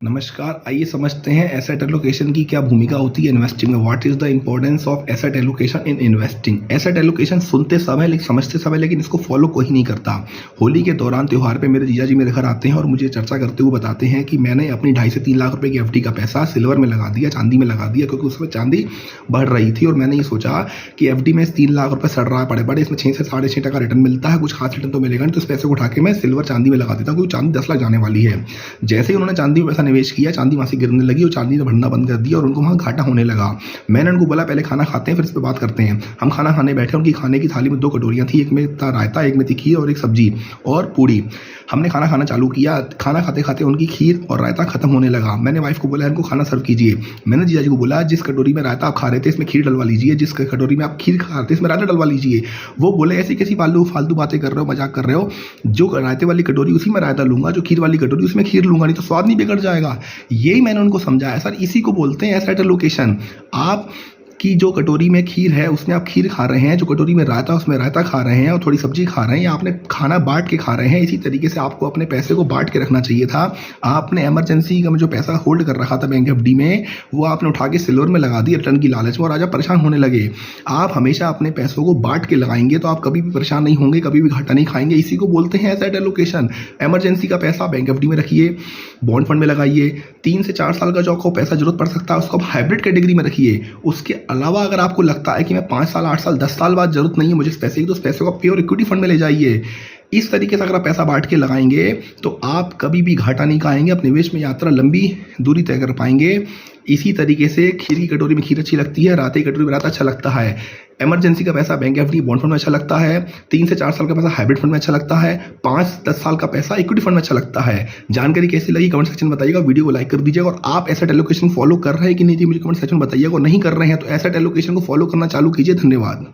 नमस्कार, आइए समझते हैं एसेट एलोकेशन की क्या भूमिका होती है इन्वेस्टिंग में। What is the importance of asset allocation in investing. Asset allocation सुनते समय लेकिन समझते समय लेकिन इसको फॉलो कोई नहीं करता। होली के दौरान त्यौहार पे मेरे जीजा जी मेरे घर आते हैं और मुझे चर्चा करते हुए बताते हैं कि मैंने अपनी 2.5 से 3 लाख रुपए की एफडी का पैसा सिल्वर में लगा दिया, चांदी में लगा दिया, क्योंकि उसमें चांदी बढ़ रही थी और मैंने ये सोचा कि एफडी में 3 लाख रुपए सड़ रहा है पड़े पड़े, इसमें 6 से 6.5% रिटर्न मिलता है, कुछ खास रिटर्न तो मिलेगा नहीं, तो इस पैसे को उठा के मैं सिल्वर चांदी में लगा देता हूँ क्योंकि चांदी 10 लाख जाने वाली है। जैसे ही उन्होंने चांदी में पैसा निवेश किया, चांदी से गिरने लगी और चांदी ने बढ़ना बंद कर दिया और उनको वहां घाटा होने लगा। मैंने उनको बोला पहले खाना खाते हैं फिर इस पे बात करते हैं। हम खाना खाने बैठे, उनकी खाने की थाली में 2 कटोरियां थी, एक में था रायता, एक में थी खीर और एक सब्जी और पूड़ी। हमने खाना खाना चालू किया, खाना खाते खाते उनकी खीर और रायता खत्म होने लगा। मैंने वाइफ को बोला इनको खाना सर्व कीजिए। मैंने जीजा जी को बोला जिस कटोरी में रायता आप खा रहे थे इसमें खीर डलवा लीजिए, जिस कटोरी में आप खीर खा रहे थे इसमें रायता डलवा लीजिए। वो बोले ऐसी कैसी फालतू बातें कर रहे हो, मजाक कर रहे हो, जो रायते वाली कटोरी उसी में रायता लूंगा, जो खीर वाली कटोरी उसमें खीर लूंगा, नहीं तो स्वाद नहीं बिगड़ जाएगा। यही मैंने उनको समझाया। सर इसी को बोलते हैं एसेट एलोकेशन। आप कि जो कटोरी में खीर है उसमें आप खीर खा रहे हैं, जो कटोरी में रायता उसमें रायता खा रहे हैं और थोड़ी सब्जी खा रहे हैं, या आपने खाना बांट के खा रहे हैं। इसी तरीके से आपको अपने पैसे को बांट के रखना चाहिए था। आपने इमरजेंसी का जो पैसा होल्ड कर रखा था बैंक एफडी में, वो आपने उठा के सिल्वर में लगा दिया रिटर्न की लालच में और आज आप परेशान होने लगे। आप हमेशा अपने पैसों को बांट के लगाएंगे तो आप कभी भी परेशान नहीं होंगे, कभी भी घाटा नहीं खाएंगे। इसी को बोलते हैं एसेट एलोकेशन। इमरजेंसी का पैसा बैंक एफडी में रखिए, बॉन्ड फंड में लगाइए। 3 से 4 साल का जो आपको पैसा जरूरत पड़ सकता है उसको आप हाइब्रिड कैटेगरी में रखिए। उसके अलावा अगर आपको लगता है कि मैं 5 साल 8 साल 10 साल बाद जरूरत नहीं है मुझे इस पैसे की, तो उस पैसे को प्योर इक्विटी फंड में ले जाइए। इस तरीके से अगर आप पैसा बांट के लगाएंगे तो आप कभी भी घाटा नहीं खाएंगे, अपने निवेश में यात्रा लंबी दूरी तय कर पाएंगे। इसी तरीके से खीर की कटोरी में खीर अच्छी लगती है, रात की कटोरी में रात अच्छा लगता है। इमरजेंसी का पैसा बैंक एफडी बॉन्ड फंड में अच्छा लगता है। 3 से 4 साल का पैसा हाइब्रिड फंड में अच्छा लगता है। 5-10 साल का पैसा इक्विटी फंड में अच्छा लगता है। जानकारी कैसी लगी कमेंट सेक्शन में बताइएगा, वीडियो को लाइक कर दीजिएगा। और आप एसेट एलोकेशन फॉलो कर रहे हैं कि नहीं, मुझे कमेंट सेक्शन में बताइएगा। और नहीं कर रहे हैं तो एसेट एलोकेशन को फॉलो करना चालू कीजिए। धन्यवाद।